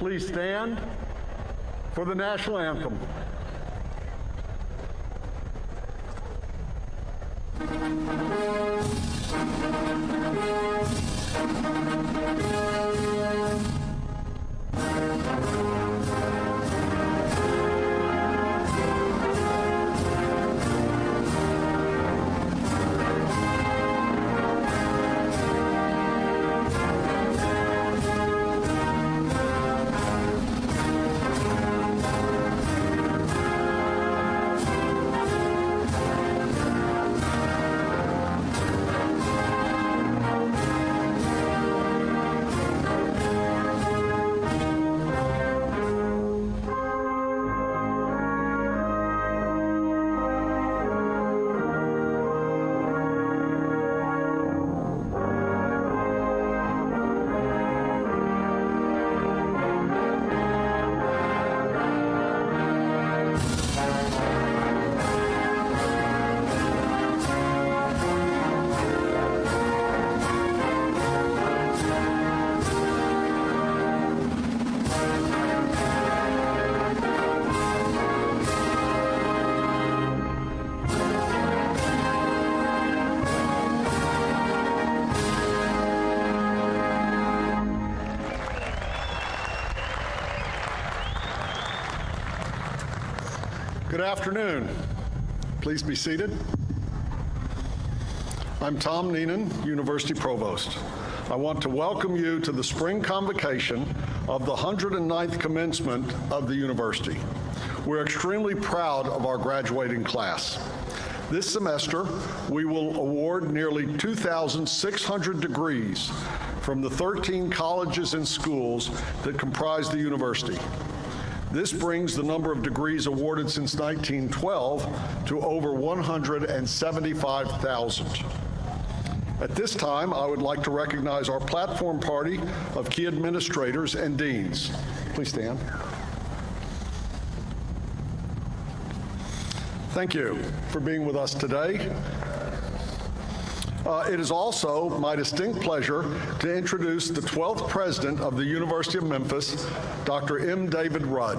please stand for the national anthem. Good afternoon. Please be seated. I'm Tom Neenan, University Provost. I want to welcome you to the spring convocation of the 109th commencement of the university. We're extremely proud of our graduating class. This semester, we will award nearly 2,600 degrees from the 13 colleges and schools that comprise the university. This brings the number of degrees awarded since 1912 to over 175,000. At this time, I would like to recognize our platform party of key administrators and deans. Please stand. Thank you for being with us today. It is also my distinct pleasure to introduce the 12th president of the University of Memphis, Dr. M. David Rudd.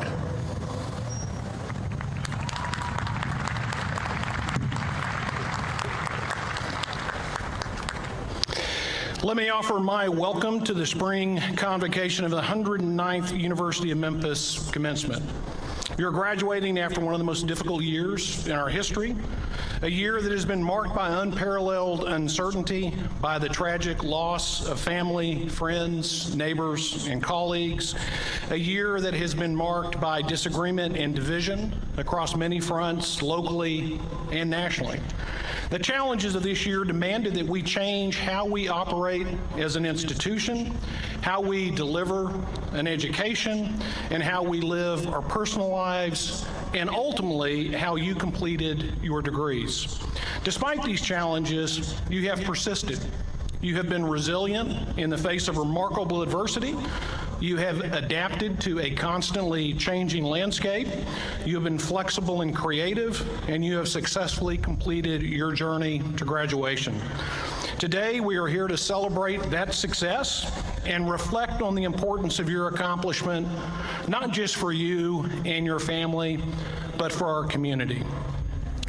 Let me offer my welcome to the spring convocation of the 109th University of Memphis Commencement. You're graduating after one of the most difficult years in our history, a year that has been marked by unparalleled uncertainty, by the tragic loss of family, friends, neighbors, and colleagues, a year that has been marked by disagreement and division across many fronts, locally and nationally. The challenges of this year demanded that we change how we operate as an institution, how we deliver an education, and how we live our personal lives, and ultimately how you completed your degrees. Despite these challenges, you have persisted. You have been resilient in the face of remarkable adversity. You have adapted to a constantly changing landscape. You have been flexible and creative, and you have successfully completed your journey to graduation. Today, we are here to celebrate that success and reflect on the importance of your accomplishment, not just for you and your family, but for our community.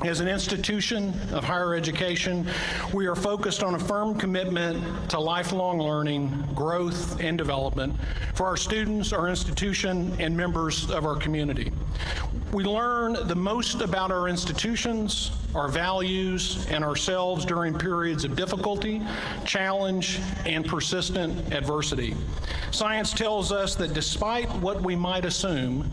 As an institution of higher education, we are focused on a firm commitment to lifelong learning, growth, and development for our students, our institution, and members of our community. We learn the most about our institutions, our values, and ourselves during periods of difficulty, challenge, and persistent adversity. Science tells us that despite what we might assume,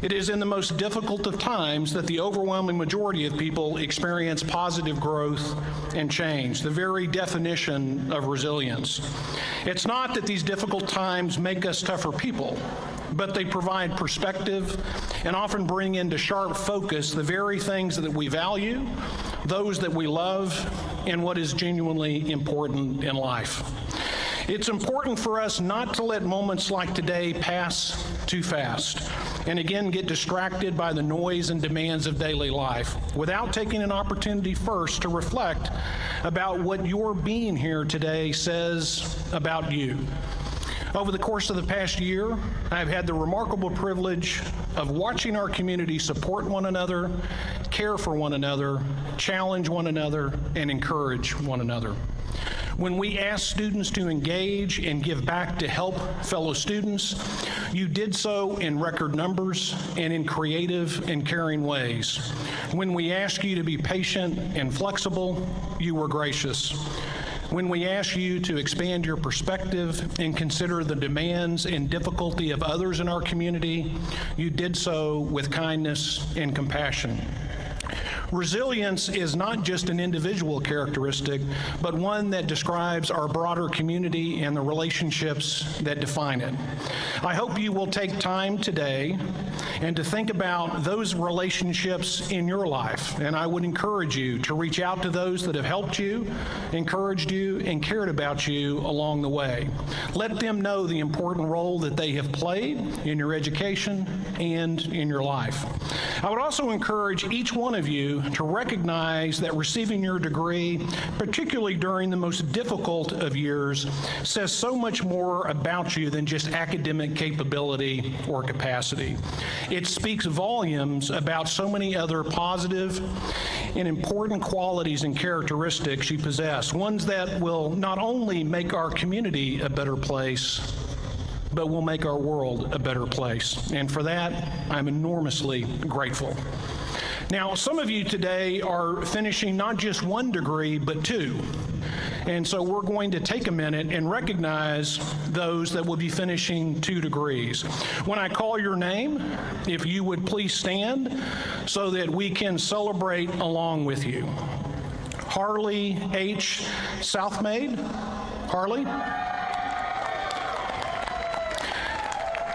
it is in the most difficult of times that the overwhelming majority of people experience positive growth and change, the very definition of resilience. It's not that these difficult times make us tougher people, but they provide perspective and often bring into sharp focus the very things that we value, those that we love, and what is genuinely important in life. It's important for us not to let moments like today pass too fast and again get distracted by the noise and demands of daily life without taking an opportunity first to reflect about what your being here today says about you. Over the course of the past year, I've had the remarkable privilege of watching our community support one another, care for one another, challenge one another, and encourage one another. When we asked students to engage and give back to help fellow students, you did so in record numbers and in creative and caring ways. When we asked you to be patient and flexible, you were gracious. When we asked you to expand your perspective and consider the demands and difficulty of others in our community, you did so with kindness and compassion. Resilience is not just an individual characteristic, but one that describes our broader community and the relationships that define it. I hope you will take time today and to think about those relationships in your life, and I would encourage you to reach out to those that have helped you, encouraged you, and cared about you along the way. Let them know the important role that they have played in your education and in your life. I would also encourage each one of you to recognize that receiving your degree, particularly during the most difficult of years, says so much more about you than just academic capability or capacity. It speaks volumes about so many other positive and important qualities and characteristics you possess, ones that will not only make our community a better place, but will make our world a better place. And for that, I'm enormously grateful. Now, some of you today are finishing not just one degree, but two. And so we're going to take a minute and recognize those that will be finishing 2 degrees. When I call your name, if you would please stand so that we can celebrate along with you. Harley H. Southmaid. Harley.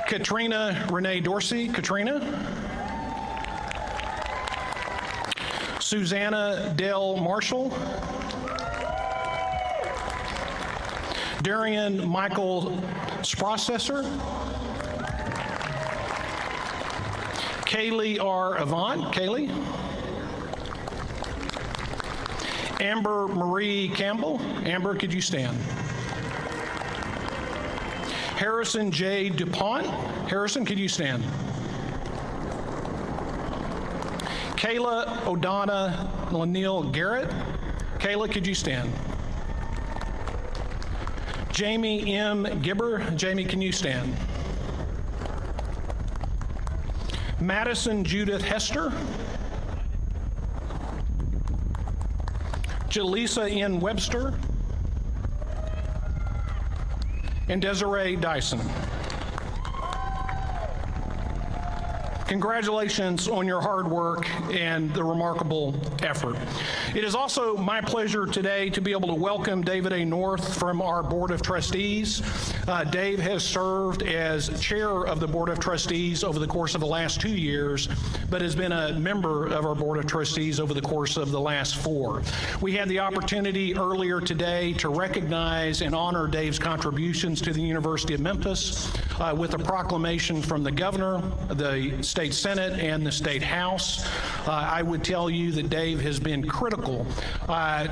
Katrina Renee Dorsey. Katrina. Susanna Dale Marshall. Darian Michael Sprocessor. Kaylee R. Avant. Kaylee. Amber Marie Campbell. Amber, could you stand? Harrison J. DuPont. Harrison, could you stand? Kayla O'Donna Lanil Garrett. Kayla, could you stand? Jamie M. Gibber. Jamie, can you stand? Madison Judith Hester. Jaleesa N. Webster. And Desiree Dyson. Congratulations on your hard work and the remarkable effort. It is also my pleasure today to be able to welcome David A. North from our Board of Trustees. Dave has served as chair of the Board of Trustees over the course of the last 2 years, but has been a member of our Board of Trustees over the course of the last 4. We had the opportunity earlier today to recognize and honor Dave's contributions to the University of Memphis with a proclamation from the governor, the State Senate, and the State House. I would tell you that Dave has been critical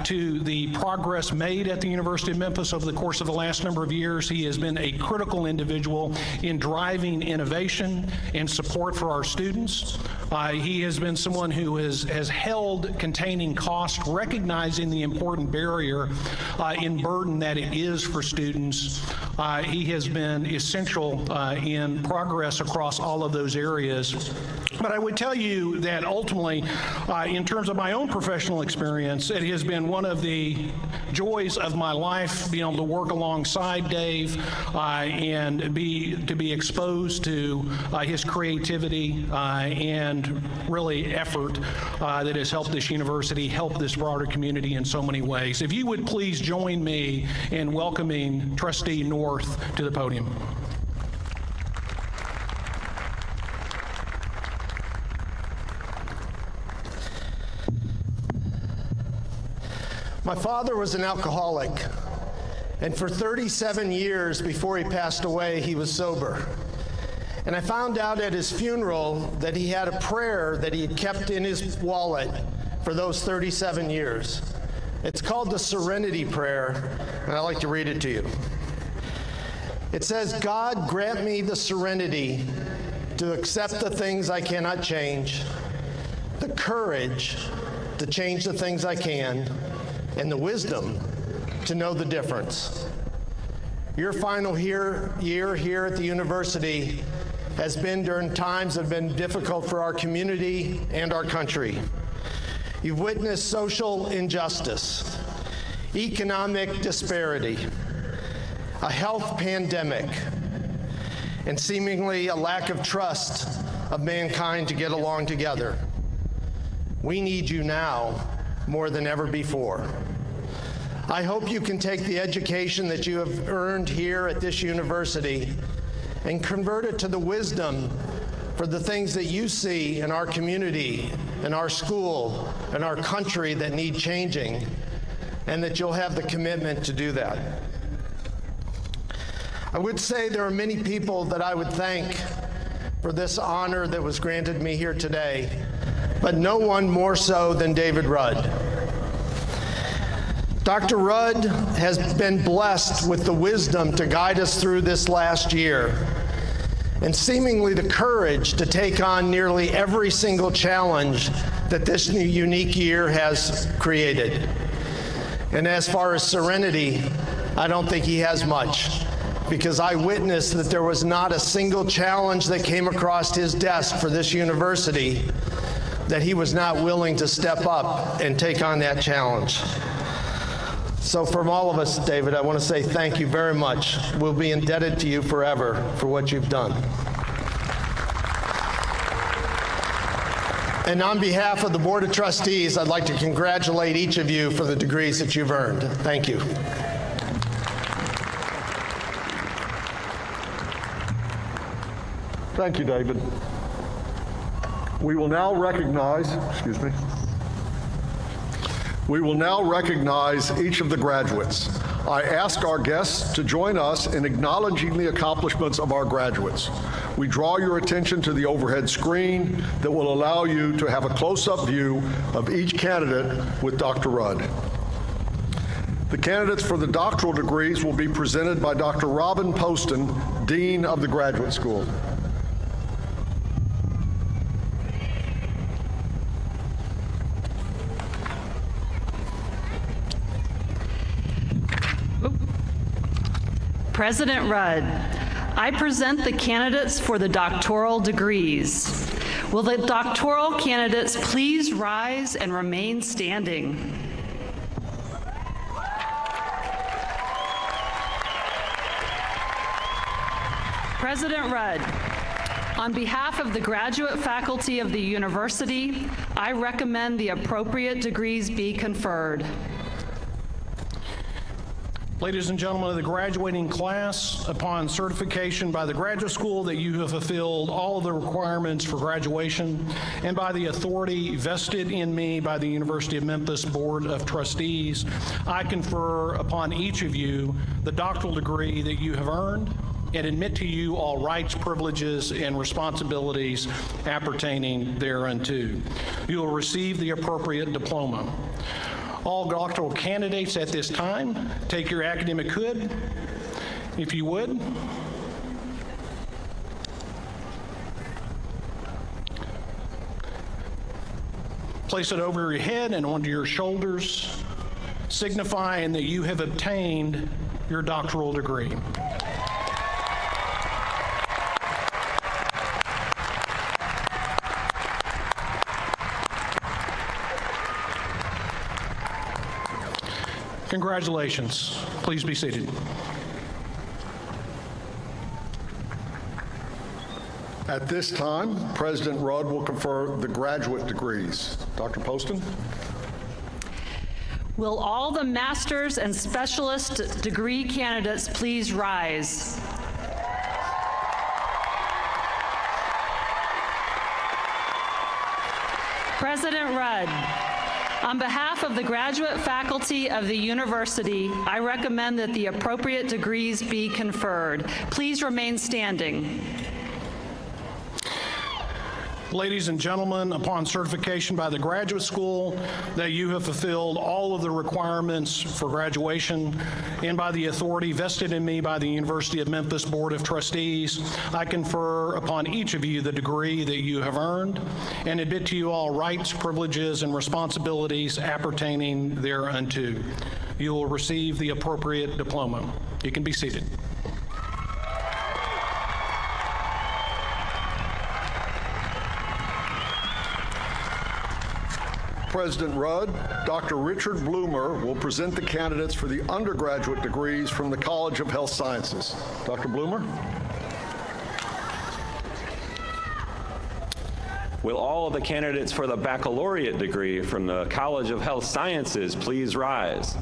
to the progress made at the University of Memphis over the course of the last number of years. He has been a critical individual in driving innovation and support for our students. He has been someone who has held containing cost, recognizing the important barrier in burden that it is for students. He has been essential in progress across all of those areas. But I would tell you that ultimately, in terms of my own professional experience, it has been one of the joys of my life being able to work alongside Dave and to be exposed to his creativity and really effort that has helped this university, helped this broader community in so many ways. If you would please join me in welcoming Trustee North to the podium. My father was an alcoholic, and for 37 years before he passed away, he was sober. And I found out at his funeral that he had a prayer that he had kept in his wallet for those 37 years. It's called the Serenity Prayer, and I'd like to read it to you. It says, God grant me the serenity to accept the things I cannot change, the courage to change the things I can, and the wisdom to know the difference. Your final year here at the university has been during times that have been difficult for our community and our country. You've witnessed social injustice, economic disparity, a health pandemic, and seemingly a lack of trust of mankind to get along together. We need you now more than ever before. I hope you can take the education that you have earned here at this university and convert it to the wisdom for the things that you see in our community, in our school, in our country that need changing, and that you'll have the commitment to do that. I would say there are many people that I would thank for this honor that was granted me here today, but no one more so than David Rudd. Dr. Rudd has been blessed with the wisdom to guide us through this last year, and seemingly the courage to take on nearly every single challenge that this new unique year has created. And as far as serenity, I don't think he has much, because I witnessed that there was not a single challenge that came across his desk for this university that he was not willing to step up and take on that challenge. So from all of us, David, I want to say thank you very much. We'll be indebted to you forever for what you've done. And on behalf of the Board of Trustees, I'd like to congratulate each of you for the degrees that you've earned. Thank you. Thank you, David. We will now recognize, We will now recognize each of the graduates. I ask our guests to join us in acknowledging the accomplishments of our graduates. We draw your attention to the overhead screen that will allow you to have a close-up view of each candidate with Dr. Rudd. The candidates for the doctoral degrees will be presented by Dr. Robin Poston, Dean of the Graduate School. President Rudd, I present the candidates for the doctoral degrees. Will the doctoral candidates please rise and remain standing? President Rudd, on behalf of the graduate faculty of the university, I recommend the appropriate degrees be conferred. Ladies and gentlemen of the graduating class, upon certification by the graduate school that you have fulfilled all of the requirements for graduation, and by the authority vested in me by the University of Memphis Board of Trustees, I confer upon each of you the doctoral degree that you have earned and admit to you all rights, privileges, and responsibilities appertaining thereunto. You will receive the appropriate diploma. All doctoral candidates at this time, take your academic hood, if you would. Place it over your head and onto your shoulders, signifying that you have obtained your doctoral degree. Congratulations. Please be seated. At this time, President Rudd will confer the graduate degrees. Dr. Poston? Will all the master's and specialist degree candidates please rise? President Rudd, on behalf of the graduate faculty of the university, I recommend that the appropriate degrees be conferred. Please remain standing. Ladies and gentlemen, upon certification by the graduate school that you have fulfilled all of the requirements for graduation and by the authority vested in me by the University of Memphis Board of Trustees, I confer upon each of you the degree that you have earned and admit to you all rights, privileges, and responsibilities appertaining thereunto. You will receive the appropriate diploma. You can be seated. President Rudd, Dr. Richard Bloomer will present the candidates for the undergraduate degrees from the College of Health Sciences. Dr. Bloomer. Will all of the candidates for the baccalaureate degree from the College of Health Sciences please rise?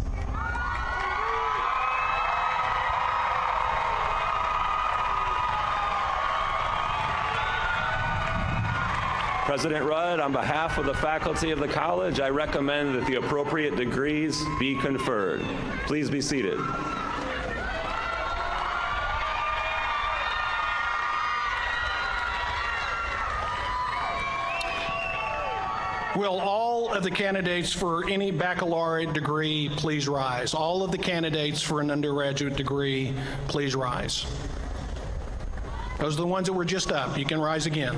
President Rudd, on behalf of the faculty of the college, I recommend that the appropriate degrees be conferred. Please be seated. Will all of the candidates for any baccalaureate degree please rise? All of the candidates for an undergraduate degree, please rise. Those are the ones that were just up. You can rise again.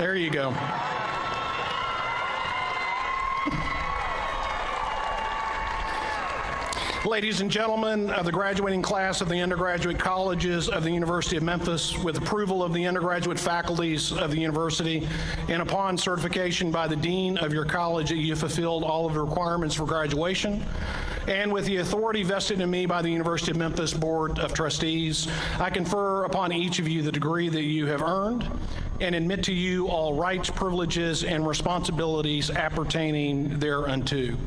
There you go. Ladies and gentlemen of the graduating class of the undergraduate colleges of the University of Memphis, with approval of the undergraduate faculties of the university, and upon certification by the dean of your college that you fulfilled all of the requirements for graduation, and with the authority vested in me by the University of Memphis Board of Trustees, I confer upon each of you the degree that you have earned and admit to you all rights, privileges, and responsibilities appertaining thereunto.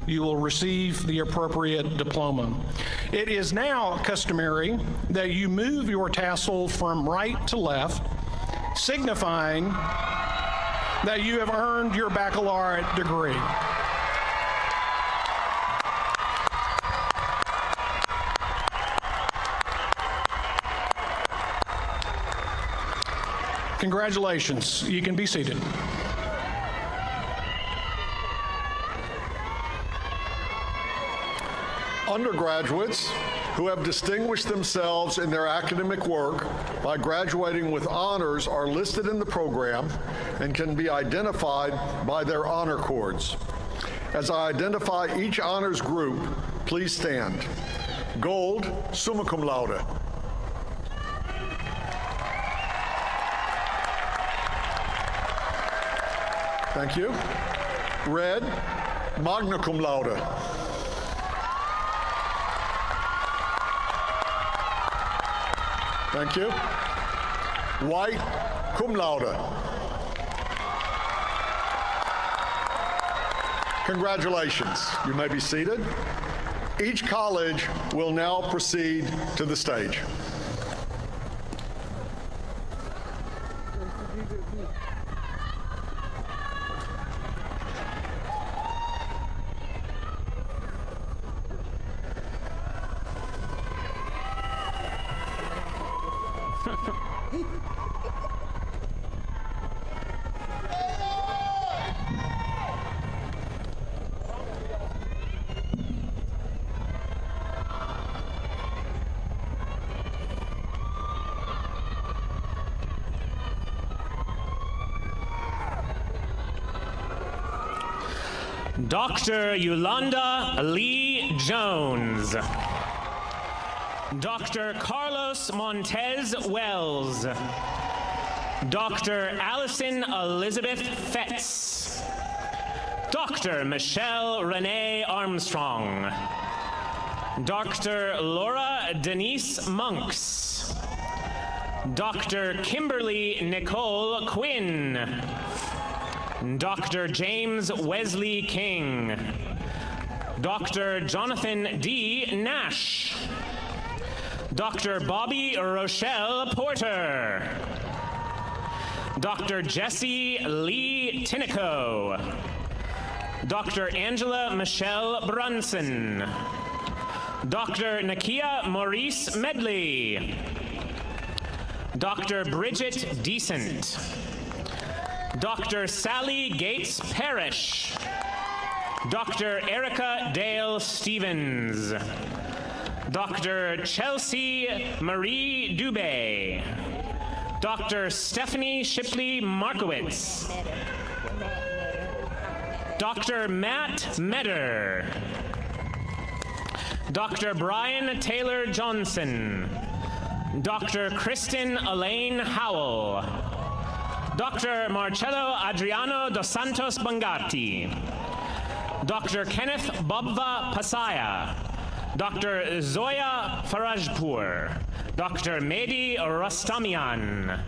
You will receive the appropriate diploma. It is now customary that you move your tassel from right to left, signifying that you have earned your baccalaureate degree. Congratulations. You can be seated. Undergraduates who have distinguished themselves in their academic work by graduating with honors are listed in the program and can be identified by their honor cords. As I identify each honors group, please stand. Gold, summa cum laude. Thank you. Red, magna cum laude. Thank you. White, cum laude. Congratulations. You may be seated. Each college will now proceed to the stage. Dr. Yolanda Lee Jones. Dr. Carlos Montez Wells. Dr. Allison Elizabeth Fetz. Dr. Michelle Renee Armstrong. Dr. Laura Denise Monks. Dr. Kimberly Nicole Quinn. Dr. James Wesley King. Dr. Jonathan D. Nash. Dr. Bobby Rochelle Porter. Dr. Jesse Lee Tinico. Dr. Angela Michelle Brunson. Dr. Nakia Maurice Medley. Dr. Bridget Decent. Dr. Sally Gates Parrish. Dr. Erica Dale Stevens. Dr. Chelsea Marie Dubé. Dr. Stephanie Shipley Markowitz. Dr. Matt Medder. Dr. Brian Taylor Johnson. Dr. Kristen Elaine Howell. Dr. Marcello Adriano dos Santos Bangati. Dr. Kenneth Bobva Pasaya. Dr. Zoya Farajpur. Dr. Mehdi Rostamian.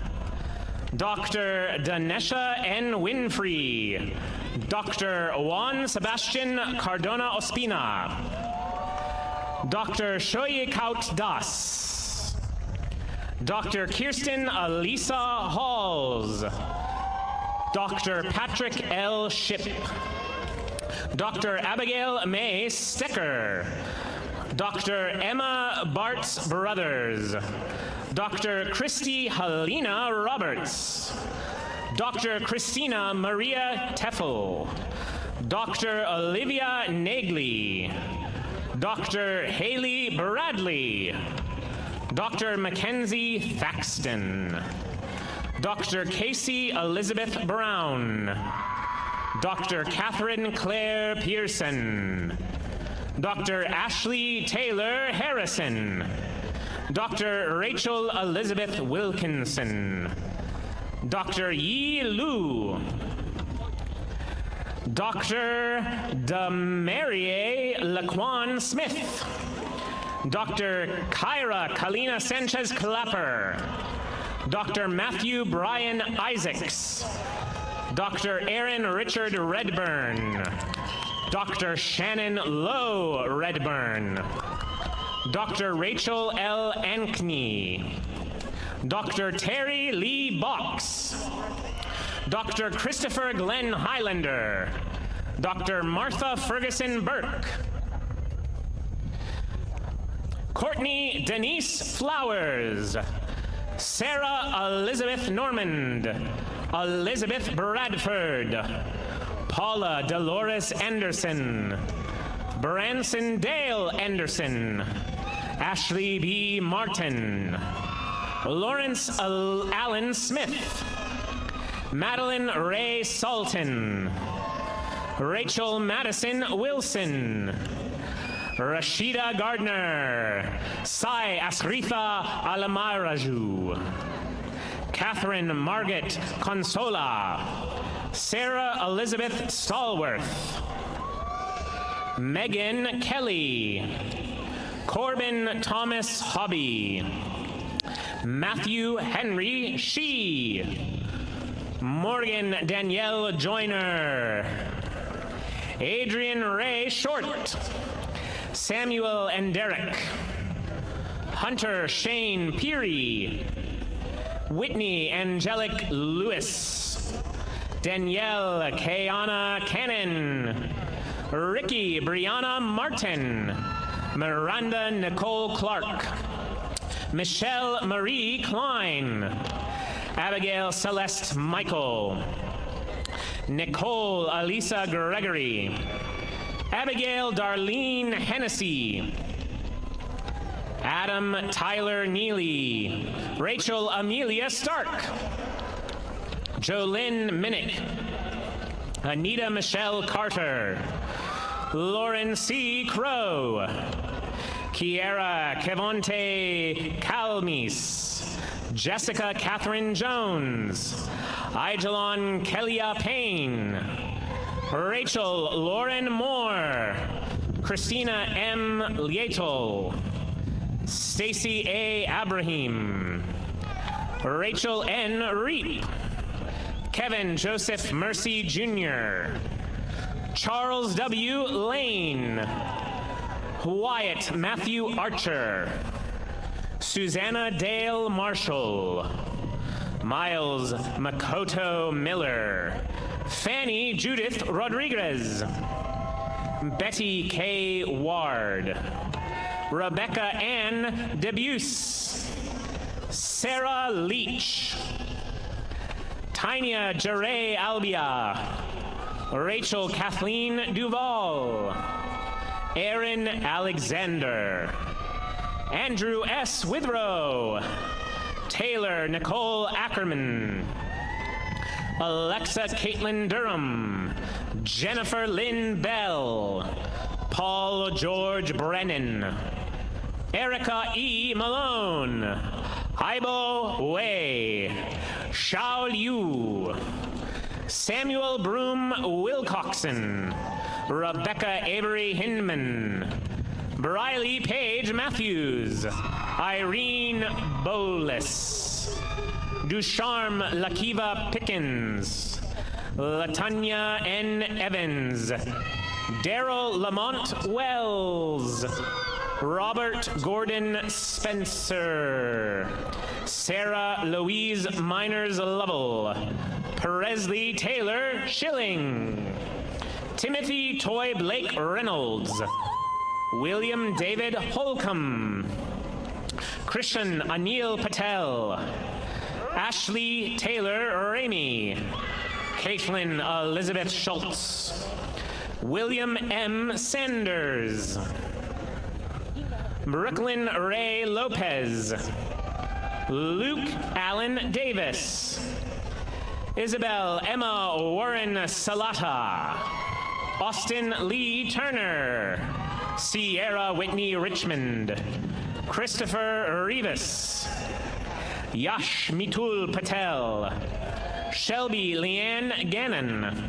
Dr. Danesha N. Winfrey. Dr. Juan Sebastian Cardona Ospina. Dr. Shoyi Kaut Das. Dr. Kirsten Alisa Halls. Dr. Patrick L. Ship. Dr. Abigail May Stecker. Dr. Emma Bartz Brothers. Dr. Christy Helena Roberts. Dr. Christina Maria Teffel. Dr. Olivia Nagley. Dr. Haley Bradley. Dr. Mackenzie Thaxton. Dr. Casey Elizabeth Brown. Dr. Catherine Claire Pearson. Dr. Ashley Taylor Harrison. Dr. Rachel Elizabeth Wilkinson. Dr. Yi Lu. Dr. Demarie Laquan Smith. Dr. Kyra Kalina Sanchez Clapper. Dr. Matthew Brian Isaacs. Dr. Aaron Richard Redburn. Dr. Shannon Lowe Redburn. Dr. Rachel L. Ankney. Dr. Terry Lee Box. Dr. Christopher Glenn Highlander. Dr. Martha Ferguson Burke. Courtney Denise Flowers. Sarah Elizabeth Normand. Elizabeth Bradford. Paula Dolores Anderson. Branson Dale Anderson. Ashley B. Martin. Lawrence Allen Smith. Madeline Ray Salton. Rachel Madison Wilson. Rashida Gardner. Sai Asritha Alamaraju. Catherine Margaret Consola. Sarah Elizabeth Stallworth. Megan Kelly. Corbin Thomas Hobby. Matthew Henry Shee. Morgan Danielle Joyner. Adrian Ray Short. Samuel and Derek. Hunter Shane Peary. Whitney Angelic Lewis. Danielle Kayana Cannon. Ricky Brianna Martin. Miranda Nicole Clark. Michelle Marie Klein. Abigail Celeste Michael. Nicole Alisa Gregory. Abigail Darlene Hennessy. Adam Tyler Neely. Rachel Amelia Stark. Jolynn Minnick. Anita Michelle Carter. Lauren C. Crow. Kiera Kevonte Calmis. Jessica Catherine Jones. Igelon Kelia Payne. Rachel Lauren Moore. Christina M. Lietel. Stacy A. Abraham. Rachel N. Reap. Kevin Joseph Mercy Jr. Charles W. Lane. Wyatt Matthew Archer. Susanna Dale Marshall. Miles Makoto Miller. Fanny Judith Rodriguez. Betty K. Ward. Rebecca Ann Debuse. Sarah Leach. Tanya Jere Albia, Rachel Kathleen Duval, Aaron Alexander, Andrew S. Withrow, Taylor Nicole Ackerman, Alexa Caitlin Durham, Jennifer Lynn Bell, Paul George Brennan, Erica E. Malone, Haibo Wei, Shao Liu, Samuel Broom Wilcoxon, Rebecca Avery Hinman, Briley Page Matthews, Irene Bolis, Ducharme Lakiva Pickens, Latanya N. Evans, Daryl Lamont Wells, Robert Gordon Spencer, Sarah Louise Miners Lovell, Presley Taylor Schilling, Timothy Toy Blake Reynolds, William David Holcomb, Christian Anil Patel, Ashley Taylor Ramey, Caitlin Elizabeth Schultz, William M. Sanders, Brooklyn Ray Lopez, Luke Allen Davis, Isabel Emma Warren Salata, Austin Lee Turner, Sierra Whitney Richmond, Christopher Rivas, Yash Mitul Patel, Shelby Leanne Gannon,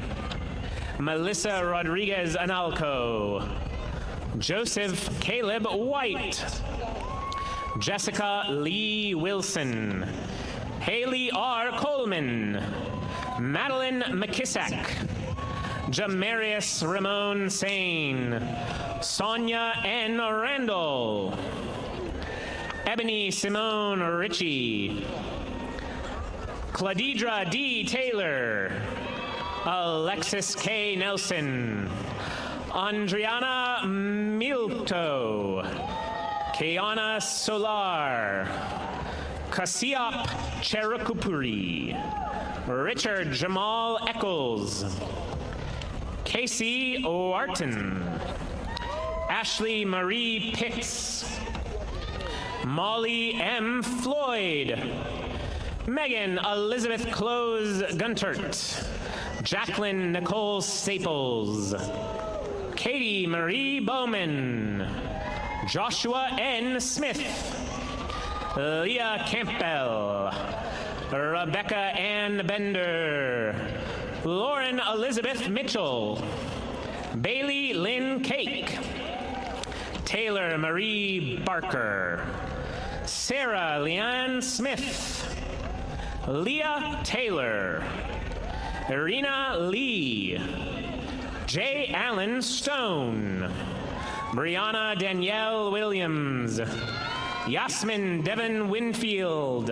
Melissa Rodriguez Analco, Joseph Caleb White, Jessica Lee Wilson, Haley R. Coleman, Madeline McKissack, Jamarius Ramon Sane, Sonia N. Randall, Ebony Simone Ritchie, Cladidra D. Taylor, Alexis K. Nelson, Andriana Milto, Kiana Solar, Kasiop Cherukupuri, Richard Jamal Eccles, Casey Orton, Ashley Marie Pitts, Molly M. Floyd, Megan Elizabeth Close Guntert, Jacqueline Nicole Staples, Katie Marie Bowman, Joshua N. Smith, Leah Campbell, Rebecca Ann Bender, Lauren Elizabeth Mitchell, Bailey Lynn Cake, Taylor Marie Barker, Sarah Leanne Smith, Leah Taylor, Irina Lee, J. Allen Stone, Brianna Danielle Williams, Yasmin Devon Winfield,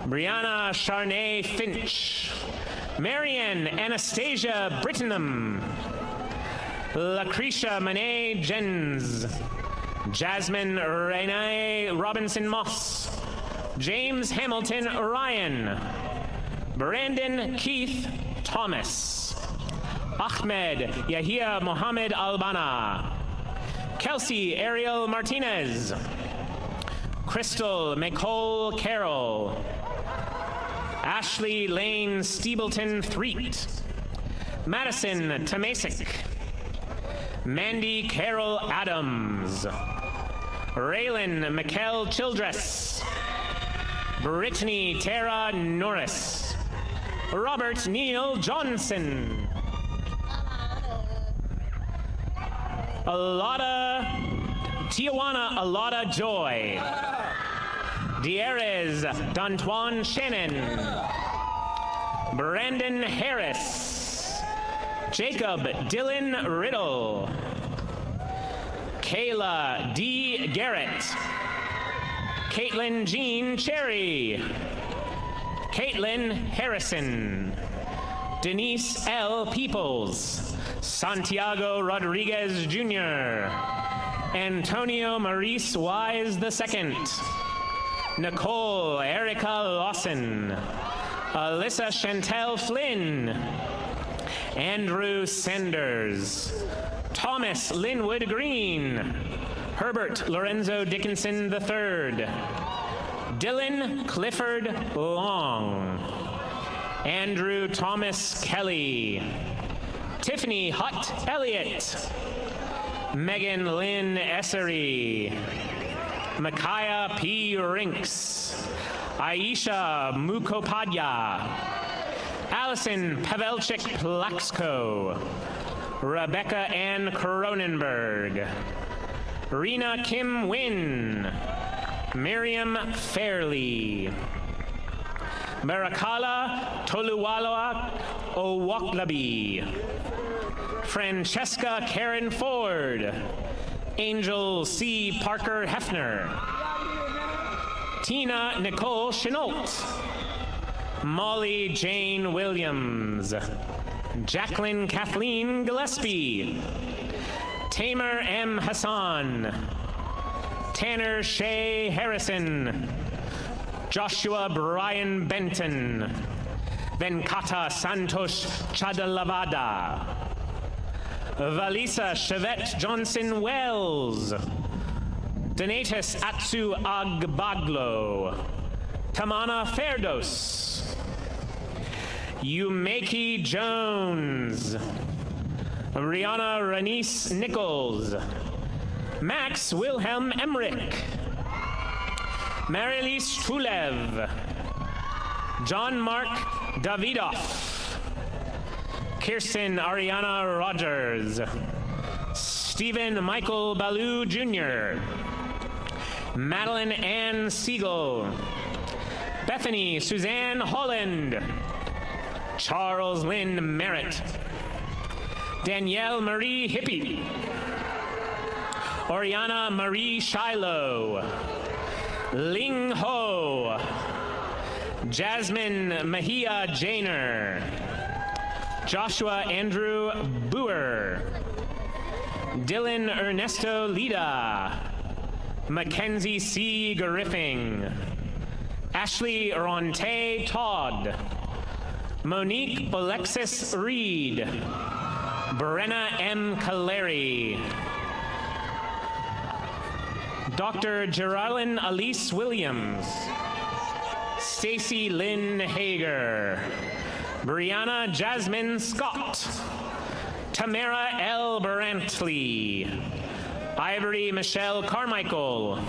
Brianna Charnay Finch, Marianne Anastasia Brittenham, Lucretia Monet Jens, Jasmine Renee Robinson Moss, James Hamilton Ryan, Brandon Keith Thomas, Ahmed Yahia Mohammed Albana, Kelsey Ariel Martinez, Crystal Nicole Carroll, Ashley Lane Steebleton Threet, Madison Tomasic, Mandy Carol Adams, Raylan Mikkel Childress, Brittany Tara Norris, Robert Neil Johnson, Tijuana Alada Joy, Dierez D'Antoine Shannon, Brandon Harris, Jacob Dylan Riddle, Kayla D. Garrett, Caitlin Jean Cherry, Caitlin Harrison, Denise L. Peoples, Santiago Rodriguez Jr., Antonio Maurice Wise II, Nicole Erica Lawson, Alyssa Chantel Flynn, Andrew Sanders, Thomas Linwood Green, Herbert Lorenzo Dickinson III, Dylan Clifford Long, Andrew Thomas Kelly, Tiffany Hutt Elliott, Megan Lynn Essery, Micaiah P. Rinks, Aisha Mukhopadhyay, Allison Pavelchik Plaxko, Rebecca Ann Cronenberg, Rena Kim Wynn, Miriam Fairley, Marakala Toluwaloa Owatlabi, Francesca Karen Ford, Angel C. Parker Hefner, Tina Nicole Chenault, Molly Jane Williams, Jacqueline Kathleen Gillespie, Tamer M. Hassan, Tanner Shea Harrison, Joshua Brian Benton, Venkata Santosh Chadalavada, Valisa Chevette Johnson Wells, Donatus Atsu Agbaglo, Tamana Ferdos, Umeki Jones, Rihanna Renice Nichols, Max Wilhelm Emmerich, Marilise Trulev, John Mark Davidoff, Kirsten Ariana Rogers, Stephen Michael Ballou Jr., Madeline Ann Siegel, Bethany Suzanne Holland, Charles Lynn Merritt, Danielle Marie Hippie, Oriana Marie Shiloh, Ling Ho, Jasmine Mahia Janer, Joshua Andrew Boer, Dylan Ernesto Lida, Mackenzie C. Griffing, Ashley Ronte Todd, Monique Alexis Reed, Brenna M. Caleri, Dr. Geraldine Elise Williams, Stacy Lynn Hager, Brianna Jasmine Scott, Tamara L. Brantley, Ivory Michelle Carmichael,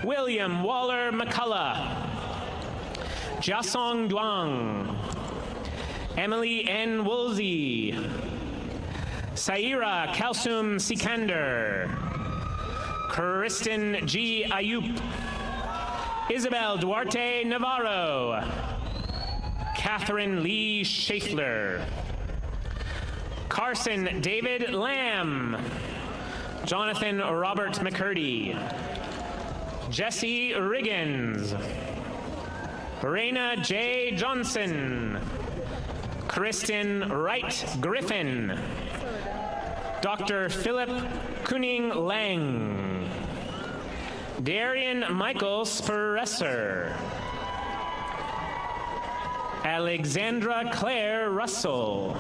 William Waller McCullough, Jiasong Duang, Emily N. Woolsey, Saira Kalsum Sikander, Kristen G. Ayup, Isabel Duarte Navarro, Catherine Lee Schaeffler, Carson David Lamb, Jonathan Robert McCurdy, Jesse Riggins, Raina J. Johnson, Kristen Wright Griffin, Dr. Philip Kuning Lang, Darian Michael Spuresser, Alexandra Claire Russell,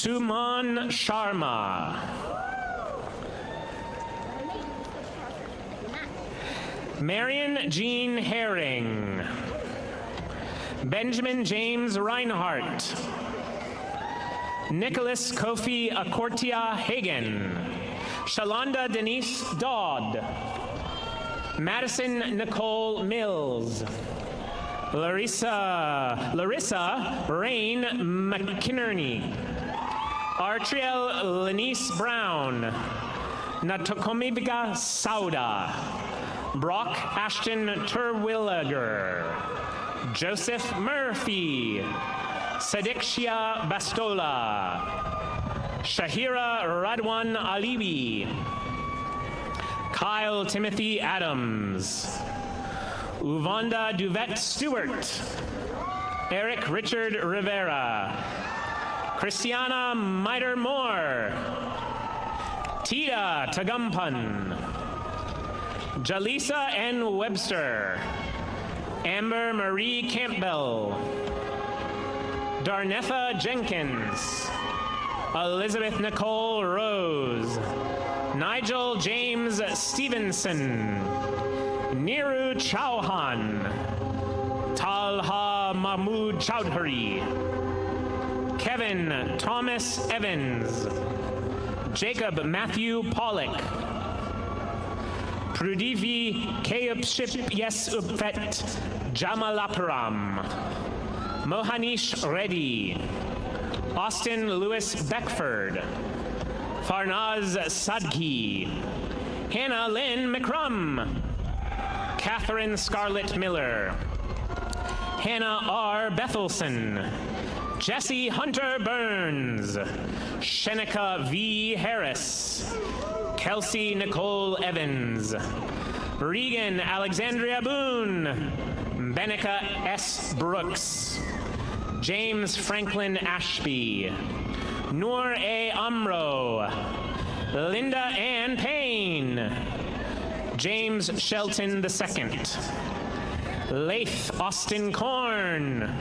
Suman Sharma, Marion Jean Herring, Benjamin James Reinhardt, Nicholas Kofi Akortia Hagen, Shalonda Denise Dodd, Madison Nicole Mills, Larissa Rain McInerney, Artriel Lenice Brown, Natokomibiga Sauda, Brock Ashton Terwilliger, Joseph Murphy, Sadikshia Bastola, Shahira Radwan Alibi, Kyle Timothy Adams, Uvonda Duvet Stewart, Eric Richard Rivera, Christiana Miter Moore, Tita Tagumpan, Jalisa N. Webster, Amber Marie Campbell, Darnetha Jenkins, Elizabeth Nicole Rose, Nigel James Stevenson, Niru Chauhan, Talha Mahmood Chowdhury, Kevin Thomas Evans, Jacob Matthew Pollock, Prudivi Kayupship Yesupet Jamalapuram, Mohanish Reddy, Austin Lewis Beckford, Farnaz Sadki, Hannah Lynn McCrum, Catherine Scarlett Miller, Hannah R. Bethelson, Jesse Hunter Burns, Shenika V. Harris, Kelsey Nicole Evans, Regan Alexandria Boone, Benica S. Brooks, James Franklin Ashby, Noor A. Umro, Linda Ann Payne, James Shelton II, Laith Austin Korn,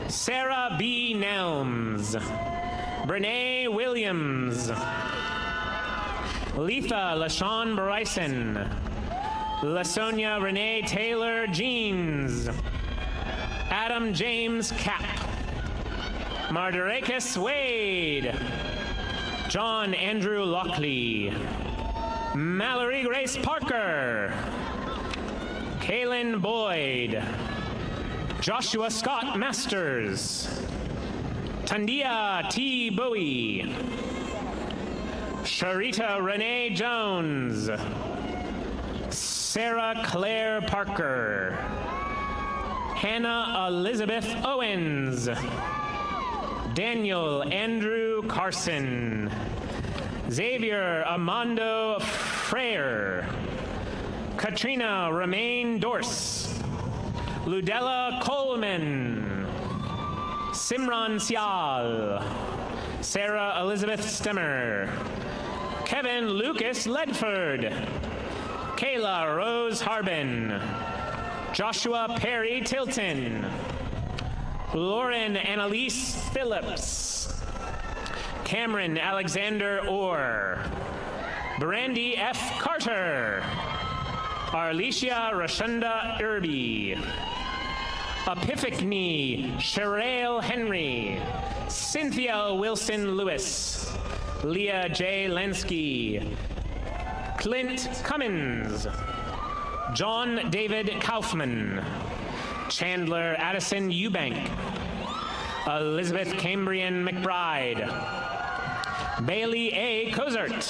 Sarah B. Nelms, Brene Williams, Letha LaShawn Bryson, LaSonia Renee Taylor Jeans, Adam James Cap, Mardarekis Wade, John Andrew Lockley, Mallory Grace Parker, Kaylin Boyd, Joshua Scott Masters, Tandia T. Bowie, Sharita Renee Jones, Sarah Claire Parker, Hannah Elizabeth Owens, Daniel Andrew Carson, Xavier Armando Freyer, Katrina Romaine Dorse, Ludella Coleman, Simran Sial, Sarah Elizabeth Stemmer, Kevin Lucas Ledford, Kayla Rose Harbin, Joshua Perry Tilton, Lauren Annalise Phillips, Cameron Alexander Orr, Brandy F. Carter, Arlesia Rashunda Irby, Epiphany Sherelle Henry, Cynthia Wilson Lewis, Leah J. Lenski, Clint Cummins, John David Kaufman, Chandler Addison Eubank, Elizabeth Cambrian McBride, Bailey A. Cozart,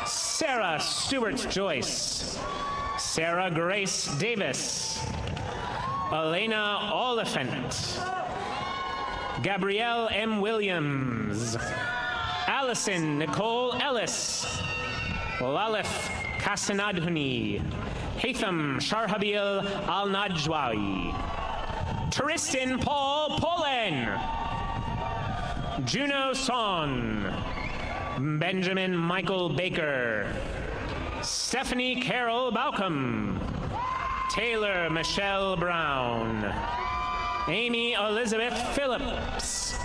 Sarah Stewart Joyce, Sarah Grace Davis, Elena Oliphant, Gabrielle M. Williams, Allison Nicole Ellis, Lalif Kasanadhuni, Haitham Sharhabil Al-Najwawi, Tristan Paul Polen, Juno Son, Benjamin Michael Baker, Stephanie Carol Baucom, Taylor Michelle Brown, Amy Elizabeth Phillips,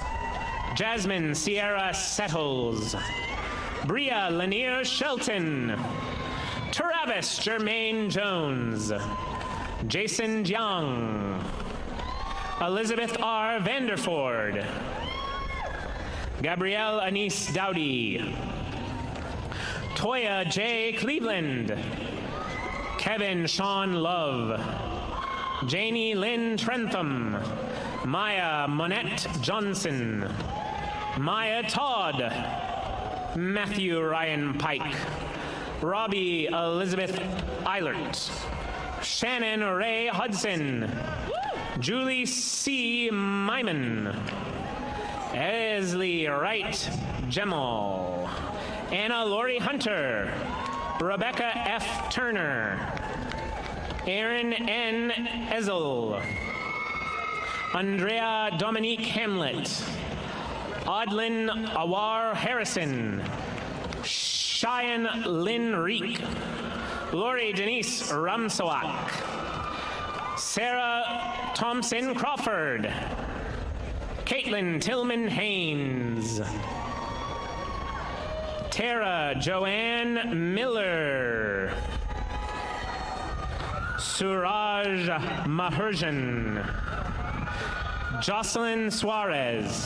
Jasmine Sierra Settles, Bria Lanier Shelton, Travis Jermaine Jones, Jason Jiang, Elizabeth R. Vanderford, Gabrielle Anise Dowdy, Toya J. Cleveland, Kevin Sean Love, Janie Lynn Trentham, Maya Monette Johnson, Maya Todd, Matthew Ryan Pike, Robbie Elizabeth Eilert, Shannon Ray Hudson, Julie C. Myman, Esley Wright Gemal, Anna Lori Hunter, Rebecca F. Turner, Aaron N. Ezel, Andrea Dominique Hamlet, Audlin Awar Harrison, Cheyenne Lynn Reek, Lori Denise Ramsawak, Sarah Thompson Crawford, Caitlin Tillman Haynes, Tara Joanne Miller, Suraj Maherjan, Jocelyn Suarez,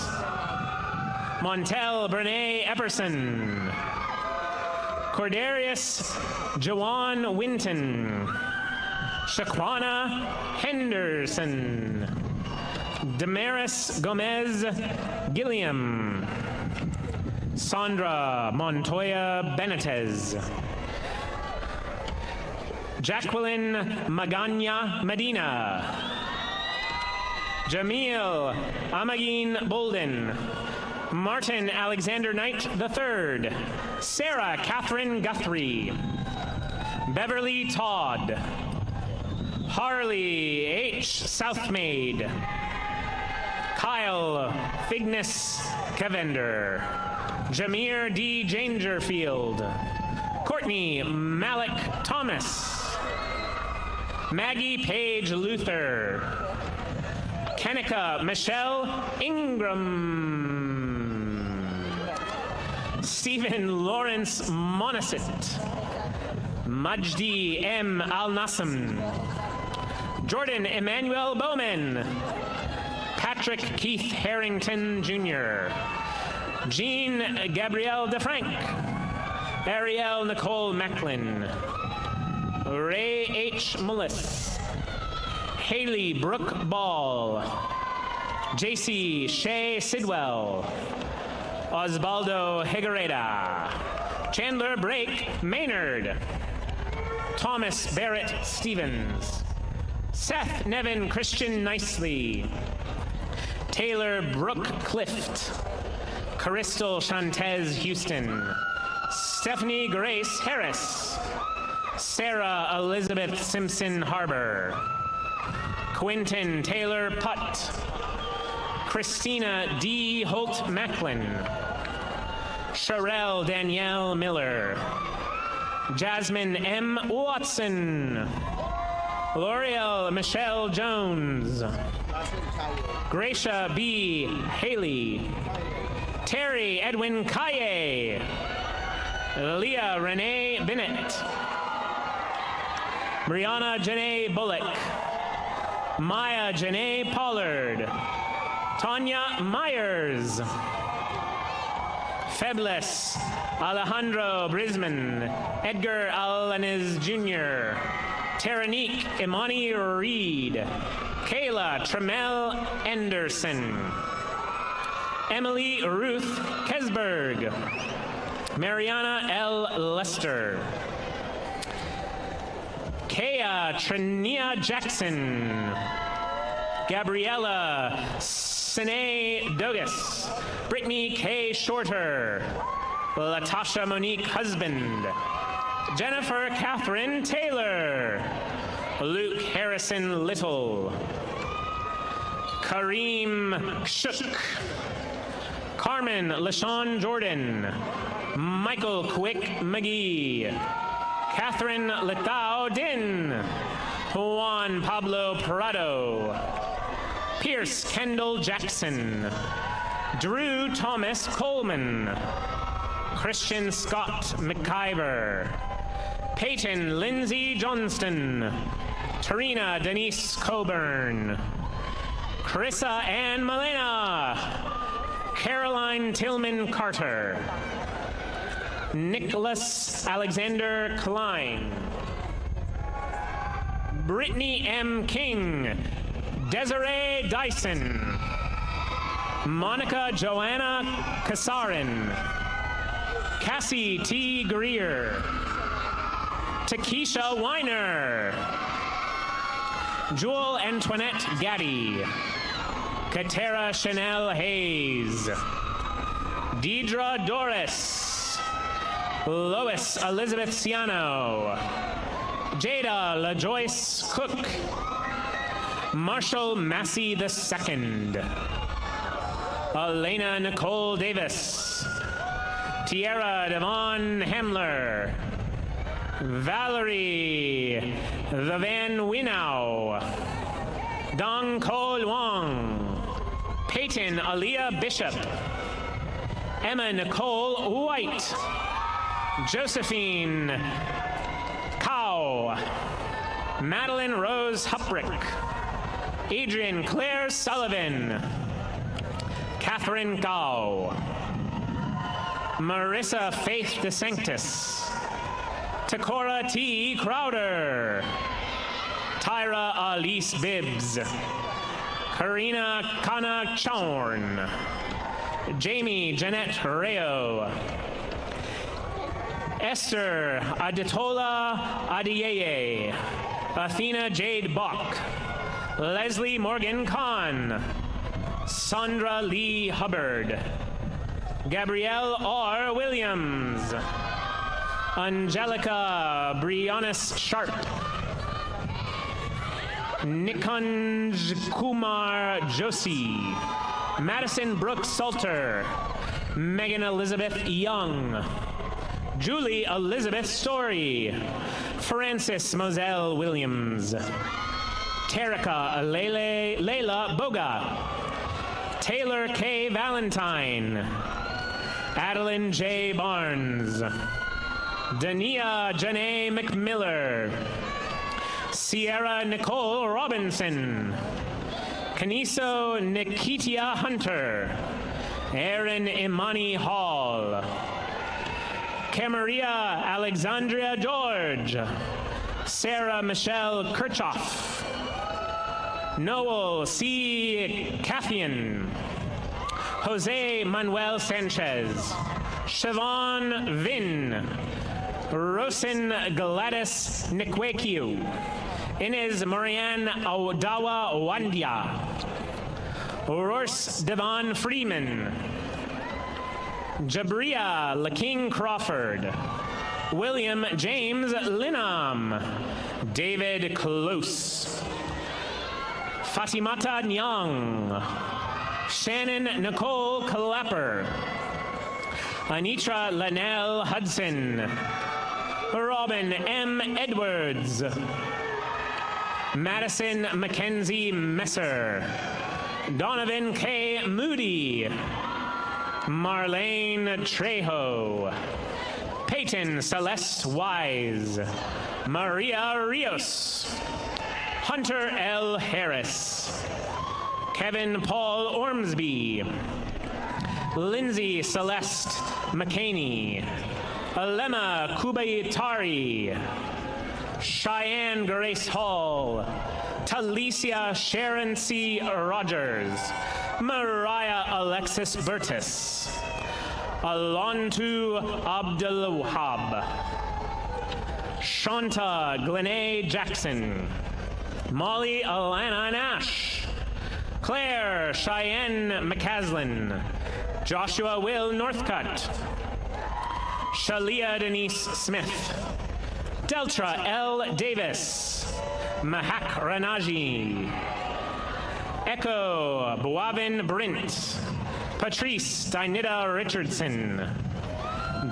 Montel Brene Epperson, Cordarius Jawan Winton, Shaquana Henderson, Damaris Gomez Gilliam, Sandra Montoya Benitez, Jacqueline Magana Medina, Jamil Amagin Bolden, Martin Alexander Knight III, Sarah Catherine Guthrie, Beverly Todd, Harley H. Southmaid, Kyle Figness Cavender, Jameer D. Dangerfield, Courtney Malik Thomas, Maggie Page Luther, Kenika Michelle Ingram, Stephen Lawrence Monasit, Majdi M. Al-Nassim, Jordan Emmanuel Bowman, Patrick Keith Harrington Jr., Jean Gabrielle DeFrank, Ariel Nicole Macklin, Ray H. Mullis, Haley Brooke Ball, JC Shea Sidwell, Osvaldo Higuereta, Chandler Brake Maynard, Thomas Barrett Stevens, Seth Nevin Christian Nicely, Taylor Brooke Clift, Crystal Shantez Houston, Stephanie Grace Harris, Sarah Elizabeth Simpson Harbor, Quentin Taylor Putt, Christina D. Holt Macklin, Sherelle Danielle Miller, Jasmine M. Watson, L'Oreal Michelle Jones, Gracia B. Haley, Terry Edwin Kaye, Leah Renee Bennett, Brianna Janae Bullock, Maya Janae Pollard, Tanya Myers, Febles Alejandro Brisman, Edgar Alanis Jr., Teranique Imani Reed, Kayla Tremel Anderson, Emily Ruth Kesberg, Mariana L. Lester, Kea Trinia Jackson, Gabriella Sine Dogus, Brittany K. Shorter, Latasha Monique Husband, Jennifer Catherine Taylor, Luke Harrison Little, Kareem Kshuk, Carmen LaShawn Jordan, Michael Quick McGee, Catherine Letao Din, Juan Pablo Prado, Pierce Kendall Jackson, Drew Thomas Coleman, Christian Scott McIver, Peyton Lindsay Johnston, Tarina Denise Coburn, Carissa Ann Malena, Caroline Tillman Carter, Nicholas Alexander Klein, Brittany M. King, Desiree Dyson, Monica Joanna Kasarin, Cassie T. Greer, Takesha Weiner, Jewel Antoinette Gaddy, Katera Chanel Hayes, Deidre Doris, Lois Elizabeth Ciano, Jada LaJoyce Cook, Marshall Massey II, Elena Nicole Davis, Tierra Devon Hamler, Valerie The Van Winow, Dong Ko Wong, Peyton Aaliyah Bishop, Emma Nicole White, Josephine Cow, Madeline Rose Huprick, Adrian Claire Sullivan, Catherine Gao, Marissa Faith DeSanctis, Takora T. Crowder, Tyra Elise Bibbs, Karina Kana Chorn, Jamie Jeanette Rayo, Esther Adetola Adiyeye, Athena Jade Bach, Leslie Morgan Kahn, Sandra Lee Hubbard, Gabrielle R. Williams, Angelica Briannis Sharp, Nikunj Kumar Joshi, Madison Brooks Salter, Megan Elizabeth Young, Julie Elizabeth Story, Frances Moselle Williams, Terica Layla Boga, Taylor K. Valentine, Adeline J. Barnes, Dania Janae McMiller, Sierra Nicole Robinson, Kaniso Nikitia Hunter, Aaron Imani Hall, Camaria Alexandria George, Sarah Michelle Kirchhoff, Noel C. Cathian, Jose Manuel Sanchez, Siobhan Vin, Rosin Gladys Nikwekiu, Inez Marianne Odawa Wandia, Royce Devon Freeman, Jabria Laking Crawford, William James Linam, David Close, Fatimata Nyang, Shannon Nicole Clapper, Anitra Lanelle Hudson, Robin M. Edwards, Madison Mackenzie Messer, Donovan K. Moody, Marlene Trejo, Peyton Celeste Wise, Maria Rios, Hunter L. Harris, Kevin Paul Ormsby, Lindsay Celeste McCaney, Alema Kubayitari, Cheyenne Grace Hall, Talicia Sharon C. Rogers, Mariah Alexis Burtis, Alontu Abdulwahab, Shanta Glenay Jackson, Molly Alana Nash, Claire Cheyenne McCaslin, Joshua Will Northcutt, Shalia Denise Smith, Deltra L. Davis, Mahak Ranaji, Echo Boavin Brint, Patrice Dinida Richardson,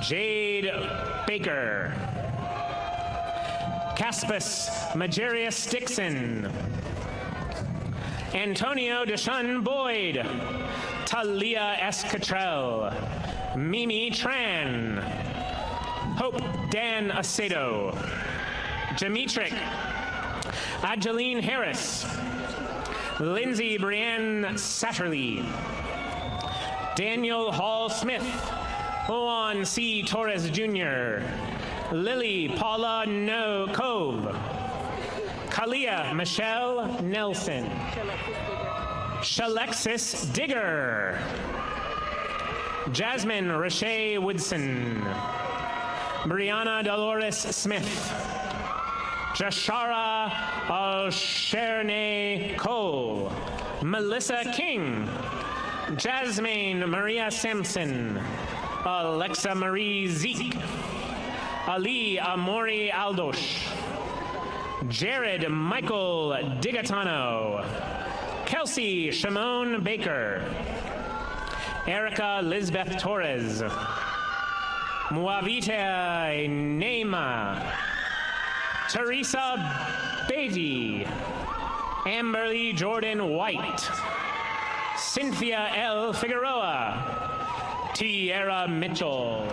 Jade Baker, Caspus Majarius Dixon, Antonio Deshaun Boyd, Talia S. Cottrell, Mimi Tran, Hope Dan Acedo, Demetric Adeline Harris, Lindsay Brienne Satterley, Daniel Hall Smith, Juan C. Torres Jr., Lily Paula No Cove, Kalia Michelle Nelson, Shalexis Digger, Jasmine Rashay Woodson, Brianna Dolores Smith, Jashara Alsherne Cole, Melissa King, Jasmine Maria Sampson, Alexa Marie Zeke, Ali Amori Aldosh, Jared Michael Digatano. Kelsey Shimone Baker. Erica Lisbeth Torres. Muavita Neema. Teresa Beatty. Amberly Jordan White. Cynthia L. Figueroa. Tierra Mitchell.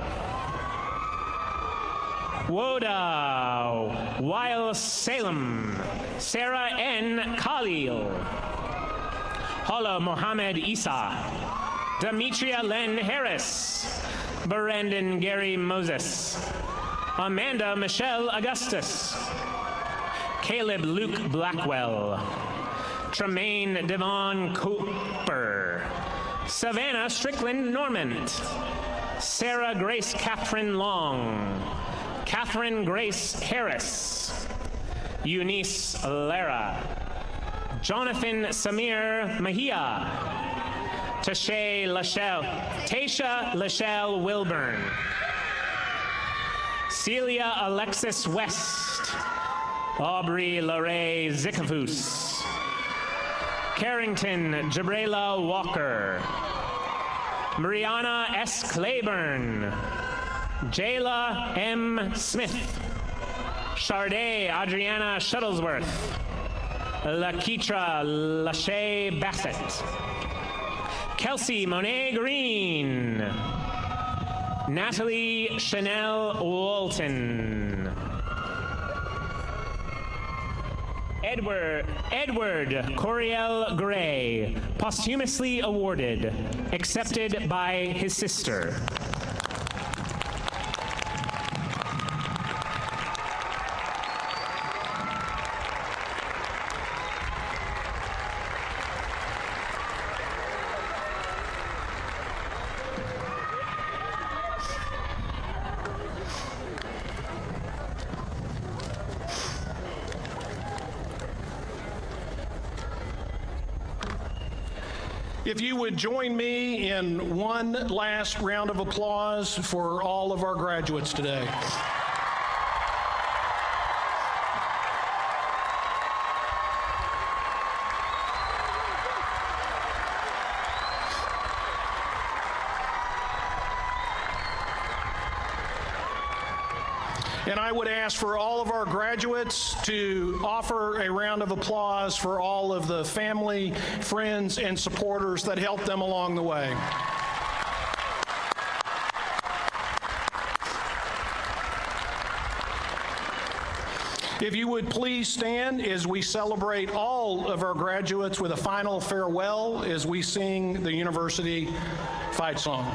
Woda Weil Salem. Sarah N. Khalil. Hala Mohammed Isa. Demetria Len Harris. Brandon Gary Moses. Amanda Michelle Augustus. Caleb Luke Blackwell. Tremaine Devon Cooper. Savannah Strickland Normand. Sarah Grace Catherine Long. Catherine Grace Harris. Eunice Lara. Jonathan Samir Mahia. Tasha Lachelle Wilburn. Celia Alexis West. Aubrey Lorraine Zikafus. Carrington Jabrela Walker. Mariana S. Claiborne. Jayla M. Smith. Sharday Adriana Shuttlesworth. Lakeitra Lachey Bassett. Kelsey Monet Green. Natalie Chanel Walton. Edward Coriel Gray, posthumously awarded, accepted by his sister. If you would join me in one last round of applause for all of our graduates today. And I would ask for all of our graduates to offer a round of applause for all of the family, friends, and supporters that helped them along the way. If you would please stand as we celebrate all of our graduates with a final farewell as we sing the university fight song.